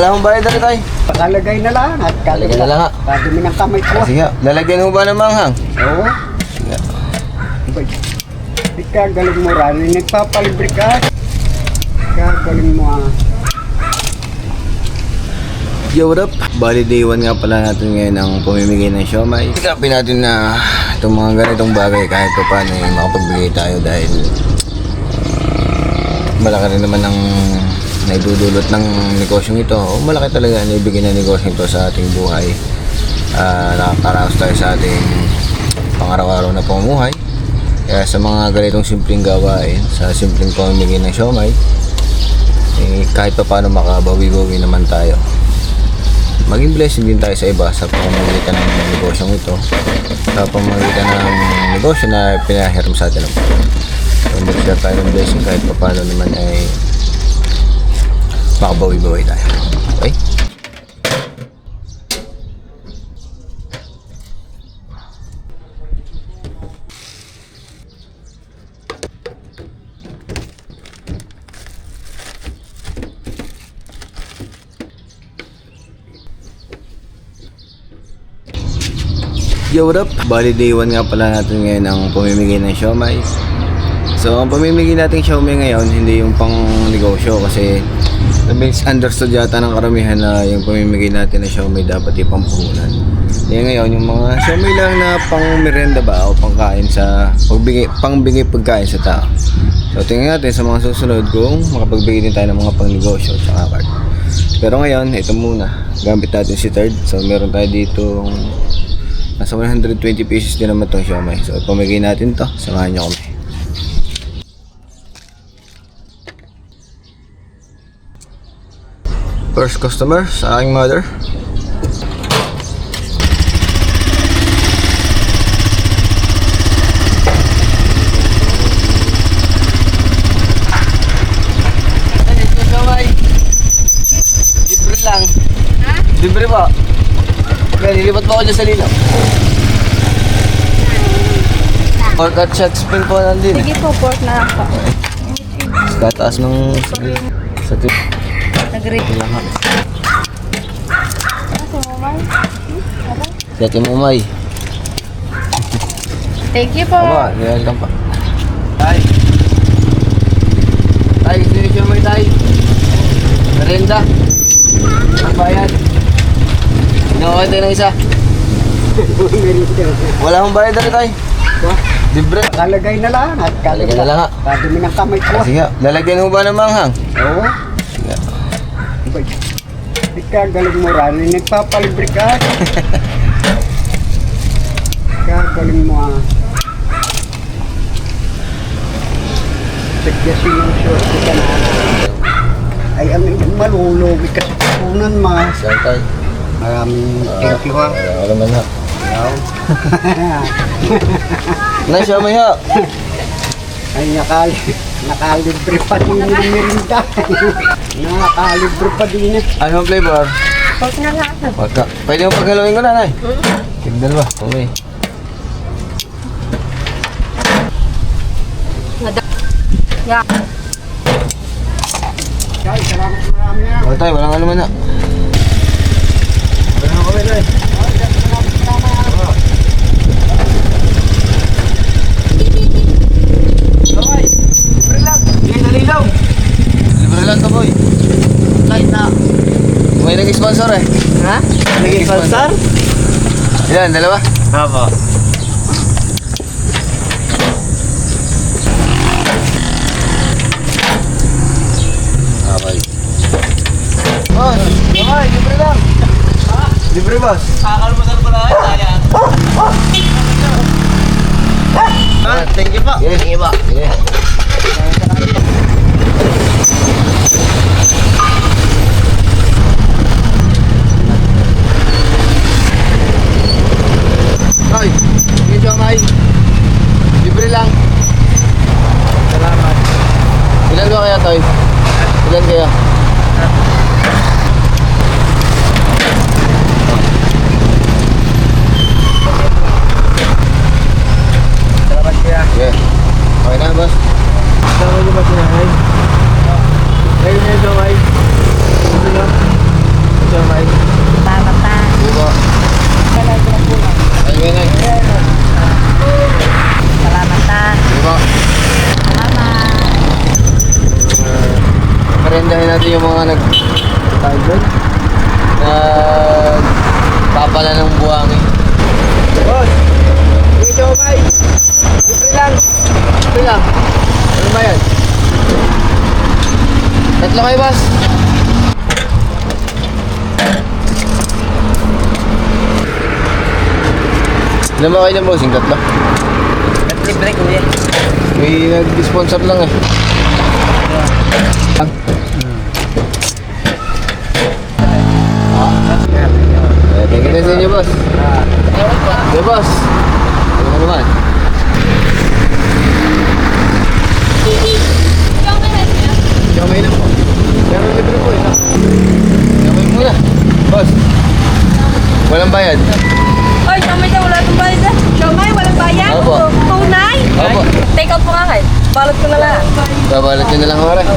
Wala akong bayad na tayo. Pakalagay na lang at Lalagyan na lang ha. kadumi ng kamay ko. Sige, lalagyan mo ba ng manghang? Oo. Sige. Ikagaling mo rin. Nagpapalibre ka. Ikagaling mo ah. Yo, what up? Bali day 1 nga pala natin ngayon ang pamimigay ng siomay. Ikapin natin na itong mga ganitong bagay kahit pa paano makapagbigay tayo dahil malaki rin naman ang naidudulot ng negosyong ito. O malaki talaga ang naibigay ng negosyong ito sa ating buhay. Nakakaraos tayo sa ating pang-araw-araw na pamumuhay. Kaya sa mga ganitong simpleng gawain, sa simpleng pamimigay ng siomay, kahit pa paano makabawi-bawi naman tayo. Maging blessing din tayo sa iba sa pamamagitan ng negosyong ito, sa pamamagitan ng negosyo na pinahiram sa atin. So mag-share tayo ng blessing kahit pa paano naman ay makabawi-bawi tayo. Okay? Yo, what up? Bali day 1 nga pala natin ngayon ang pamimigay ng siomay. So ang pamimigay nating siomay ngayon hindi yung pang negosyo kasi misunderstood yata ng karamihan na yung pamimigay natin ng siomay dapat yung pampuhunan. Ngayon yung mga siomay lang na pang merenda ba o pangkain sa pangbigay pagkain sa tao. So tingnan natin sa mga susunod kung makapagbigay din tayo ng mga pang negosyo at card. Pero ngayon ito muna, gamit natin si third. So meron tayo dito nasa 120 pesos din naman itong siomay. So pamigay natin to, samahan nyo kami. First customer sa aking mother. Libre lang. Ha? Libre ba? Kaya nilipat pa ako dyan sa linaw. Pork at shot spring po nandun. Sige po, pork na lang po. Tataas ng sa tip. Nag-rate. Lang ha. Kasi mamay. Dati mo may. Thank you po. Aba, welcome pa. Tay. Tay, gusto nyo may tay. Merenda. Ang bayad. Inuwi tayo ng isa. Wala akong bayad na tayo. Libre. Pakalagay na lang at Lalagyan na lang ha. kadumi ng kamay ko. Sige, lalagyan mo ba ng manghang? Oo. Sige. Ikagaling mo rin. Nagpapalibre ka. Ikagaling mo ah. Sagyasin yung short ka na. Ay, ang malulugi ka sa punan ma. Saan tayo? Maraming thank you ha. Wala naman ha. Wow. Nay, siomay ha. Ay, nakalibre pa din yung merinda. Nakalibre pa din eh. Anong flavor? Pork na lang. Waka. Pwede mo paghalawin ko na, Nay. Tignan ba? Okay. Yeah. Ay, salamat marami ha. Wala tayo, walang ano man ha. Wala kami, Nay. Libre lang. Sige, dalilaw. Libre lang to, boy. Kahit na. May nag-sponsor eh. Ha? Nag-sponsor? Ilan, dalawa? Apo. Okay. Boss, okay, libre lang. Ha? Libre, boss. Kakalmasan ko na kayo, kaya. Thank you po. Yes. Thank you po. Sige. Ay, sige siomay. Libre lang. Salamat. Ilan ka kaya, Toy? Ilan kaya? Salamat kuya. Sige. Okay na, boss. Salamat niyo ba sinahay? Kayo na ito ay. Ito na. Meriendahin natin yung mga tawag doon. Papala ng buhangin. Boss! Dito bay! Libre lang! Libre lang! Ano ba yan? Tatlo kayo, boss! Ilan ba kayo ng bossing? Tatlo? Libre ko yan. May nag-sponsor lang eh. Thank you sa inyo, boss. Okay, boss. Ano ka naman? Kamay na po. Pero libre po eh. Kamay muna. Boss. Walang bayad. Oy, siomay daw, wala itong bayad. Siomay, walang bayad? Opo. Tunay? Opo. Take out po nga kayo. Balot ko na lang. Babalat nyo na lang ako rin.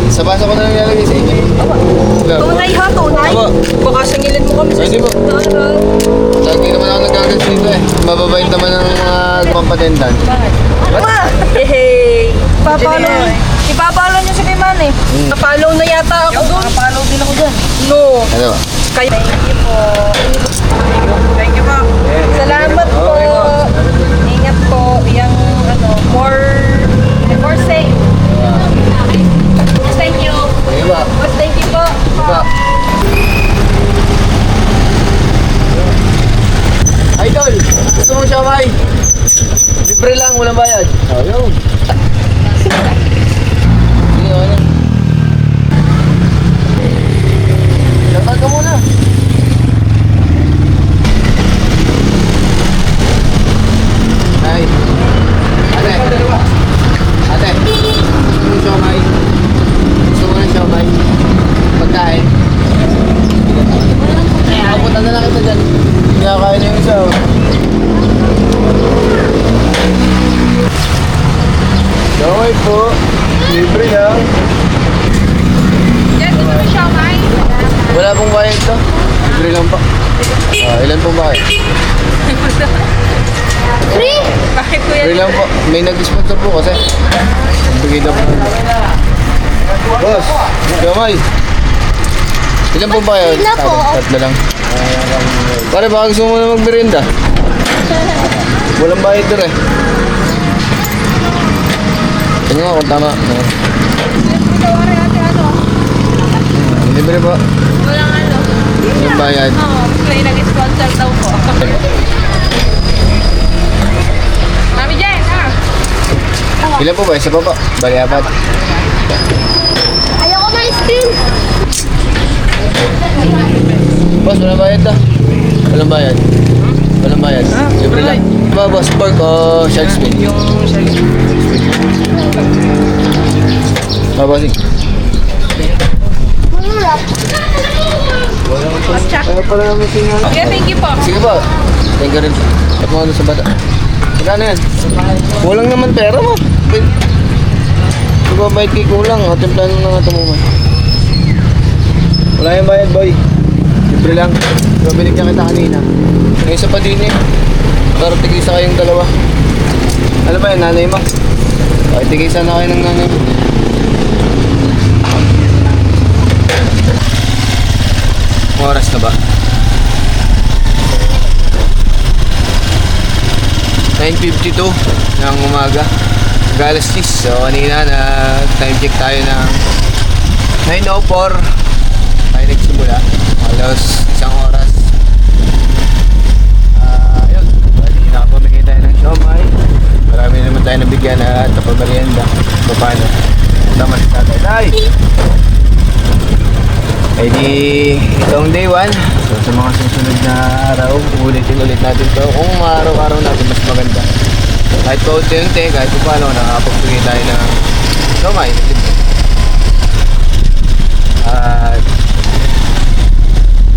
Sa basa ko na lang ilalagay sa inyo. Opo. Tunay ha, tunay? Opo. Baka sangilin mo kami sa Pwede po. Lagi naman ako nagkagas dito eh. Mababait naman ng mga pampatendan. Ma! Hey! Ipapalo niyo si Kiman eh. Napalo na yata ako doon. Napalo din ako dyan. No. Ano ba? Kaya, thank you po. Thank you po. Salamat po. Ingat po. Yang more safe. Thank you. Sige ba? Mas thank you po. Diba? Idol! Gusto mong siomay? Libre lang, walang bayad. Oh, yun. Sige, ano? Shoutout ka muna. Ay. Ate. Ate. Gusto mong siomay? Gusto mo ng siomay? Pagkain? Nakapunta na lang kita dyan. Kinakain na yung isa. Oh. Siomay po. Libre lang. Yan, gusto mo siomay? Wala pong bayad to. Libre lang pa. Ilan pong bayad? Free? Bakit ko Libre lang po. May nag-sponsor po kasi. Bigay daw po. Boss, siomay. Ilan pong bayad? Sila po. Tatlo lang. Pare, baka gusto mo na magmerienda. Walang bayad doon eh. Tingnan ko kung tama. Libre po. Walang ano. Walang bayad. Oo, may nag-sponsor daw po. Mami Jen, ha? Ilan po ba? Isa pa po. Bali, apat. Ayoko na ice cream. Boss, walang bayad na. Walang bayad. Walang bayad. Libre lang. Ba, boss, pork o shark's fin? Yung shark's fin. Bossing. Okay, thank you po. Sige po. Thank you rin. At mga sa bata. Magkano yan? Kulang naman pera mo. Ibabait kay kulang. Atimplahan mo na nga tumuman. Wala yung bayad, boy. Libre lang. Babalik niya kita kanina. May isa pa din eh. Pero tigisa kayong dalawa. Ano ba yun, nanay mo? Okay, tigisa na kayo ng nanay mo. Oras na ba? 9:52 ng umaga. Galas 6. So kanina na time check tayo ng 9:04. Tayo nagsimula. Alas isang oras. Ayun. Bali nakapamigay tayo ng siomay. Marami naman tayo nabigyan at napamerienda. So paano? Tama si tatay. Tay! Ay di itong day 1. So sa mga susunod na araw, ulitin ulit natin to. Kung araw-araw natin mas maganda. Kahit pa unti-unti, kahit pa paano, nakapagbigay tayo ng siomay. At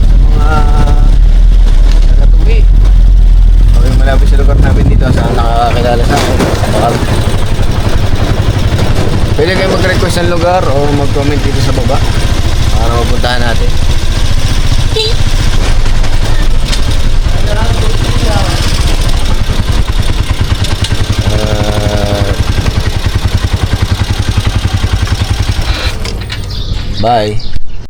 sa mga nagatuwi, okay, malapit sa lugar namin dito, saan nakakakilala sa akin. Pwede kayo mag-request ng lugar o mag-comment dito sa baba para mapuntahan natin. Bye.